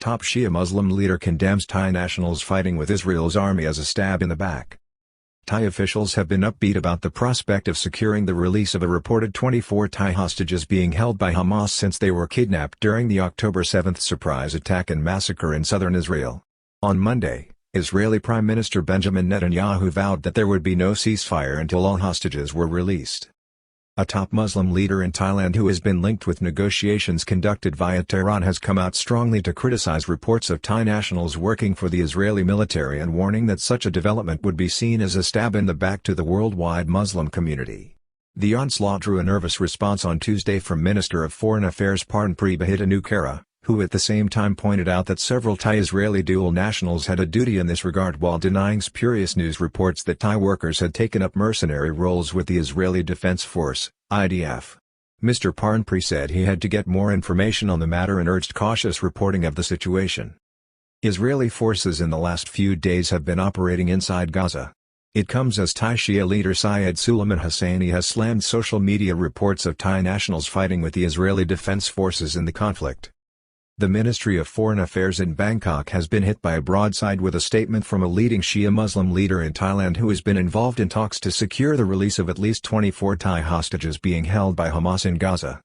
Top Shia Muslim leader condemns Thai nationals fighting with Israel's army as a stab in the back. Thai officials have been upbeat about the prospect of securing the release of a reported 24 Thai hostages being held by Hamas since they were kidnapped during the October 7 surprise attack and massacre in southern Israel. On Monday, Israeli Prime Minister Benjamin Netanyahu vowed that there would be no ceasefire until all hostages were released. A top Muslim leader in Thailand who has been linked with negotiations conducted via Tehran has come out strongly to criticize reports of Thai nationals working for the Israeli military and warning that such a development would be seen as a stab in the back to the worldwide Muslim community. The onslaught drew a nervous response on Tuesday from Minister of Foreign Affairs Parnpree Bahitanukara, who at the same time pointed out that several Thai-Israeli dual nationals had a duty in this regard while denying spurious news reports that Thai workers had taken up mercenary roles with the Israeli Defense Force, IDF. Mr. Parnpree said he had to get more information on the matter and urged cautious reporting of the situation. Israeli forces in the last few days have been operating inside Gaza. It comes as Thai Shia leader Syed Suleiman Husseini has slammed social media reports of Thai nationals fighting with the Israeli Defense Forces in the conflict. The Ministry of Foreign Affairs in Bangkok has been hit by a broadside with a statement from a leading Shia Muslim leader in Thailand who has been involved in talks to secure the release of at least 24 Thai hostages being held by Hamas in Gaza.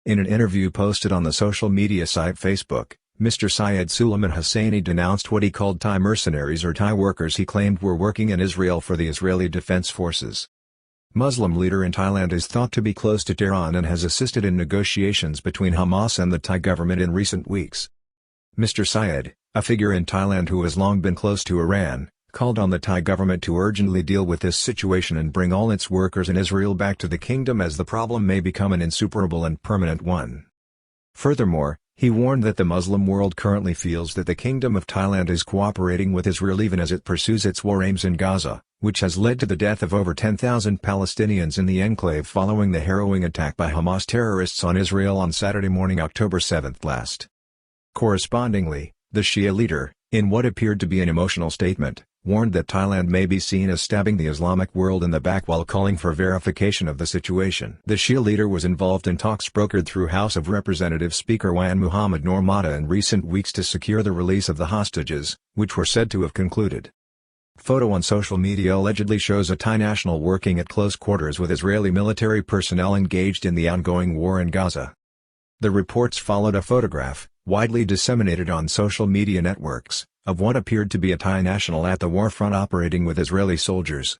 In an interview posted on the social media site Facebook, Mr. Syed Suleiman Husseini denounced what he called Thai mercenaries or Thai workers he claimed were working in Israel for the Israeli Defense Forces. Muslim leader in Thailand is thought to be close to Tehran and has assisted in negotiations between Hamas and the Thai government in recent weeks. Mr. Syed, a figure in Thailand who has long been close to Iran, called on the Thai government to urgently deal with this situation and bring all its workers in Israel back to the kingdom as the problem may become an insuperable and permanent one. Furthermore, he warned that the Muslim world currently feels that the Kingdom of Thailand is cooperating with Israel even as it pursues its war aims in Gaza, which has led to the death of over 10,000 Palestinians in the enclave following the harrowing attack by Hamas terrorists on Israel on Saturday morning October 7 last. Correspondingly, the Shia leader, in what appeared to be an emotional statement, warned that Thailand may be seen as stabbing the Islamic world in the back while calling for verification of the situation. The Shia leader was involved in talks brokered through House of Representatives Speaker Wan Muhammad Noor Matha in recent weeks to secure the release of the hostages, which were said to have concluded. Photo on social media allegedly shows a Thai national working at close quarters with Israeli military personnel engaged in the ongoing war in Gaza. The reports followed a photograph, widely disseminated on social media networks, of what appeared to be a Thai national at the war front operating with Israeli soldiers.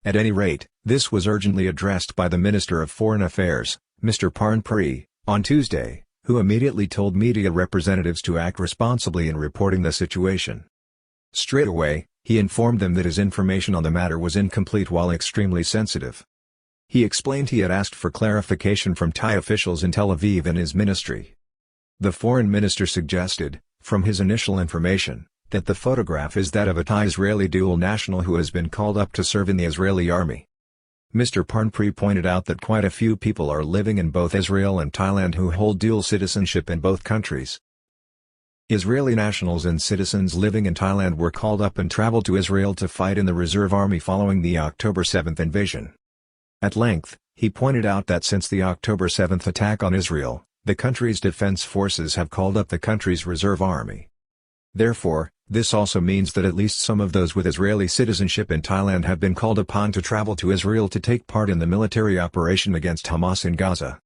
At any rate, this was urgently addressed by the Minister of Foreign Affairs, Mr. Parnpree, on Tuesday, who immediately told media representatives to act responsibly in reporting the situation. Straight away, he informed them that his information on the matter was incomplete while extremely sensitive. He explained he had asked for clarification from Thai officials in Tel Aviv and his ministry. The foreign minister suggested, from his initial information, that the photograph is that of a Thai-Israeli dual national who has been called up to serve in the Israeli army. Mr. Parnpree pointed out that quite a few people are living in both Israel and Thailand who hold dual citizenship in both countries. Israeli nationals and citizens living in Thailand were called up and traveled to Israel to fight in the reserve army following the October 7 invasion. At length, he pointed out that since the October 7 attack on Israel, the country's defense forces have called up the country's reserve army. Therefore, this also means that at least some of those with Israeli citizenship in Thailand have been called upon to travel to Israel to take part in the military operation against Hamas in Gaza.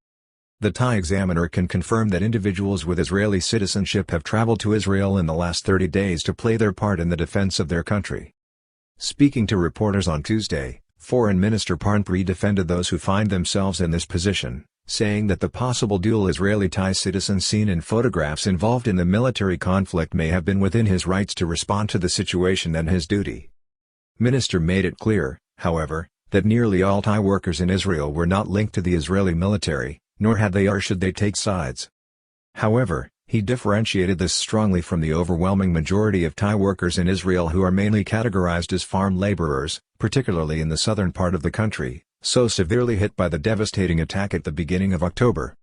The Thai Examiner can confirm that individuals with Israeli citizenship have traveled to Israel in the last 30 days to play their part in the defense of their country. Speaking to reporters on Tuesday, Foreign Minister Parnpree defended those who find themselves in this position, saying that the possible dual Israeli-Thai citizens seen in photographs involved in the military conflict may have been within his rights to respond to the situation and his duty. Minister made it clear, however, that nearly all Thai workers in Israel were not linked to the Israeli military, nor had they or should they take sides. However, he differentiated this strongly from the overwhelming majority of Thai workers in Israel who are mainly categorized as farm laborers, particularly in the southern part of the country, so severely hit by the devastating attack at the beginning of October.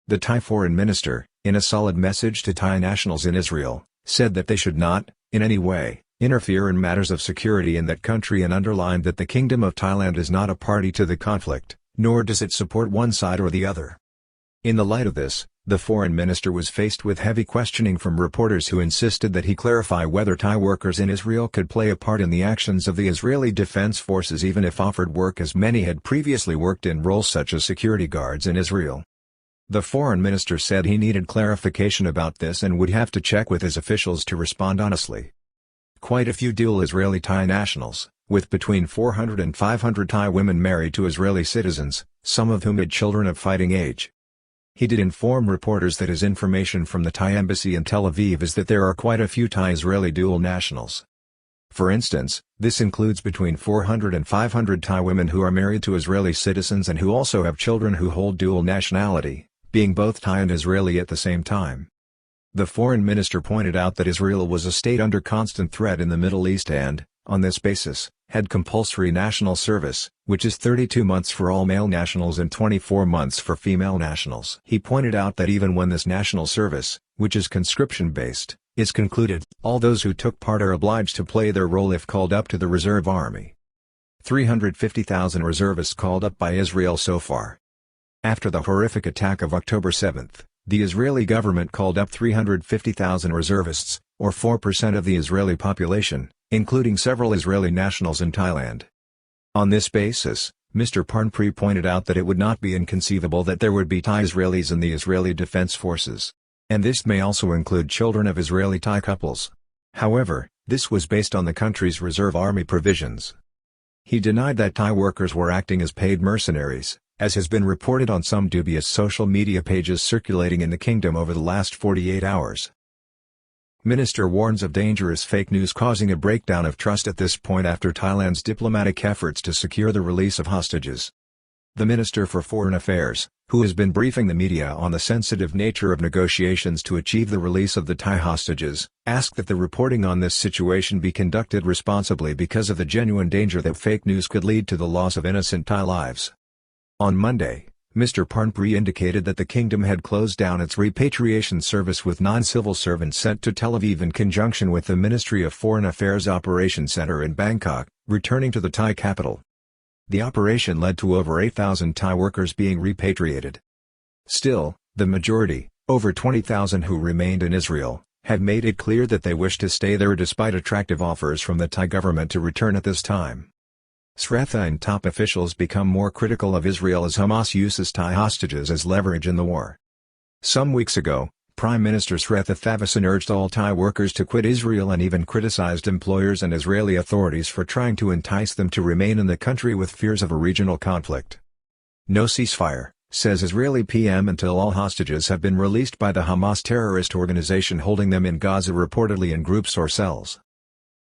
The Thai foreign minister, in a solid message to Thai nationals in Israel, said that they should not, in any way, interfere in matters of security in that country and underlined that the Kingdom of Thailand is not a party to the conflict, nor does it support one side or the other. In the light of this, The foreign minister was faced with heavy questioning from reporters who insisted that he clarify whether Thai workers in Israel could play a part in the actions of the Israeli Defense Forces even if offered work, as many had previously worked in roles such as security guards in Israel. The foreign minister said he needed clarification about this and would have to check with his officials to respond honestly. Quite a few dual Israeli-Thai nationals, with between 400 and 500 Thai women married to Israeli citizens, some of whom had children of fighting age. He did inform reporters that his information from the Thai embassy in Tel Aviv is that there are quite a few Thai-Israeli dual nationals. For instance, this includes between 400 and 500 Thai women who are married to Israeli citizens and who also have children who hold dual nationality, being both Thai and Israeli at the same time. The foreign minister pointed out that Israel was a state under constant threat in the Middle East and, on this basis, had compulsory national service, which is 32 months for all male nationals and 24 months for female nationals. He pointed out that even when this national service, which is conscription-based, is concluded, all those who took part are obliged to play their role if called up to the reserve army. 350,000 reservists called up by Israel so far. After the horrific attack of October 7, the Israeli government called up 350,000 reservists, or 4% of the Israeli population, including several Israeli nationals in Thailand. On this basis, Mr. Parnpree pointed out that it would not be inconceivable that there would be Thai Israelis in the Israeli Defense Forces. And this may also include children of Israeli-Thai couples. However, this was based on the country's reserve army provisions. He denied that Thai workers were acting as paid mercenaries, as has been reported on some dubious social media pages circulating in the kingdom over the last 48 hours. Minister warns of dangerous fake news causing a breakdown of trust at this point after Thailand's diplomatic efforts to secure the release of hostages. The Minister for Foreign Affairs, who has been briefing the media on the sensitive nature of negotiations to achieve the release of the Thai hostages, asked that the reporting on this situation be conducted responsibly because of the genuine danger that fake news could lead to the loss of innocent Thai lives. On Monday, Mr. Parnpree indicated that the kingdom had closed down its repatriation service with non-civil servants sent to Tel Aviv in conjunction with the Ministry of Foreign Affairs Operations Center in Bangkok, returning to the Thai capital. The operation led to over 8,000 Thai workers being repatriated. Still, the majority, over 20,000 who remained in Israel, have made it clear that they wish to stay there despite attractive offers from the Thai government to return at this time. Sretha and top officials become more critical of Israel as Hamas uses Thai hostages as leverage in the war. Some weeks ago, Prime Minister Sretha Thavisin urged all Thai workers to quit Israel and even criticized employers and Israeli authorities for trying to entice them to remain in the country with fears of a regional conflict. No ceasefire, says Israeli PM, until all hostages have been released by the Hamas terrorist organization holding them in Gaza, reportedly in groups or cells.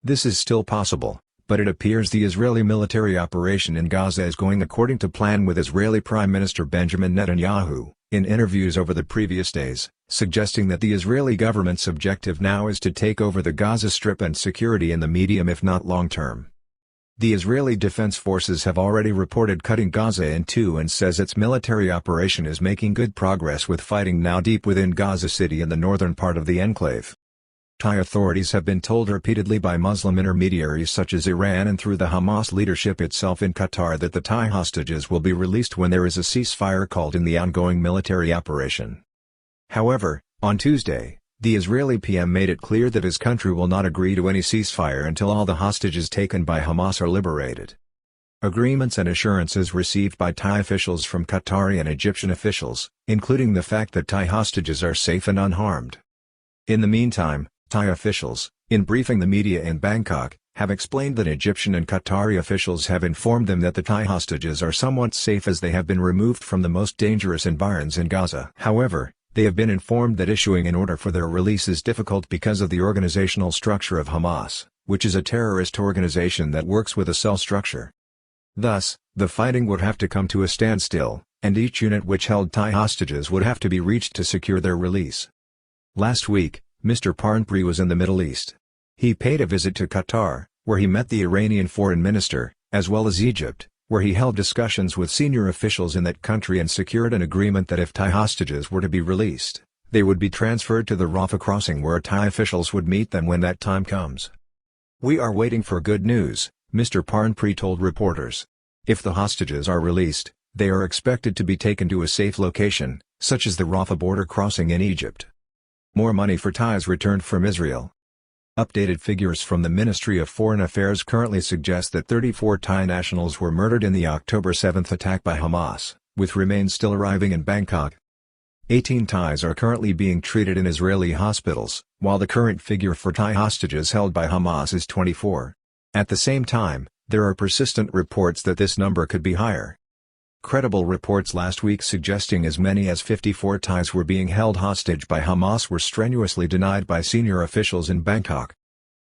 This is still possible, but it appears the Israeli military operation in Gaza is going according to plan, with Israeli Prime Minister Benjamin Netanyahu, in interviews over the previous days, suggesting that the Israeli government's objective now is to take over the Gaza Strip and security in the medium if not long term. The Israeli Defense Forces have already reported cutting Gaza in two and says its military operation is making good progress, with fighting now deep within Gaza City in the northern part of the enclave. Thai authorities have been told repeatedly by Muslim intermediaries such as Iran and through the Hamas leadership itself in Qatar that the Thai hostages will be released when there is a ceasefire called in the ongoing military operation. However, on Tuesday, the Israeli PM made it clear that his country will not agree to any ceasefire until all the hostages taken by Hamas are liberated. Agreements and assurances received by Thai officials from Qatari and Egyptian officials, including the fact that Thai hostages are safe and unharmed. In the meantime, Thai officials, in briefing the media in Bangkok, have explained that Egyptian and Qatari officials have informed them that the Thai hostages are somewhat safe as they have been removed from the most dangerous environs in Gaza. However, they have been informed that issuing an order for their release is difficult because of the organizational structure of Hamas, which is a terrorist organization that works with a cell structure. Thus, the fighting would have to come to a standstill, and each unit which held Thai hostages would have to be reached to secure their release. Last week, Mr. Parnpree was in the Middle East. He paid a visit to Qatar, where he met the Iranian foreign minister, as well as Egypt, where he held discussions with senior officials in that country and secured an agreement that if Thai hostages were to be released, they would be transferred to the Rafah crossing where Thai officials would meet them when that time comes. "We are waiting for good news," Mr. Parnpree told reporters. "If the hostages are released, they are expected to be taken to a safe location, such as the Rafah border crossing in Egypt. More money for Thais returned from Israel. Updated figures from the Ministry of Foreign Affairs currently suggest that 34 Thai nationals were murdered in the October 7 attack by Hamas, with remains still arriving in Bangkok. 18 Thais are currently being treated in Israeli hospitals, while the current figure for Thai hostages held by Hamas is 24. At the same time, there are persistent reports that this number could be higher. Credible reports last week suggesting as many as 54 Thais were being held hostage by Hamas were strenuously denied by senior officials in Bangkok.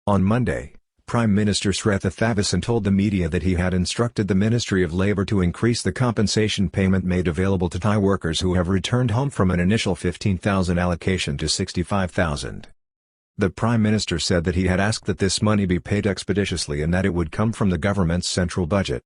On Monday, Prime Minister Sretha Thavisin told the media that he had instructed the Ministry of Labour to increase the compensation payment made available to Thai workers who have returned home from an initial 15,000 allocation to 65,000. The Prime Minister said that he had asked that this money be paid expeditiously and that it would come from the government's central budget.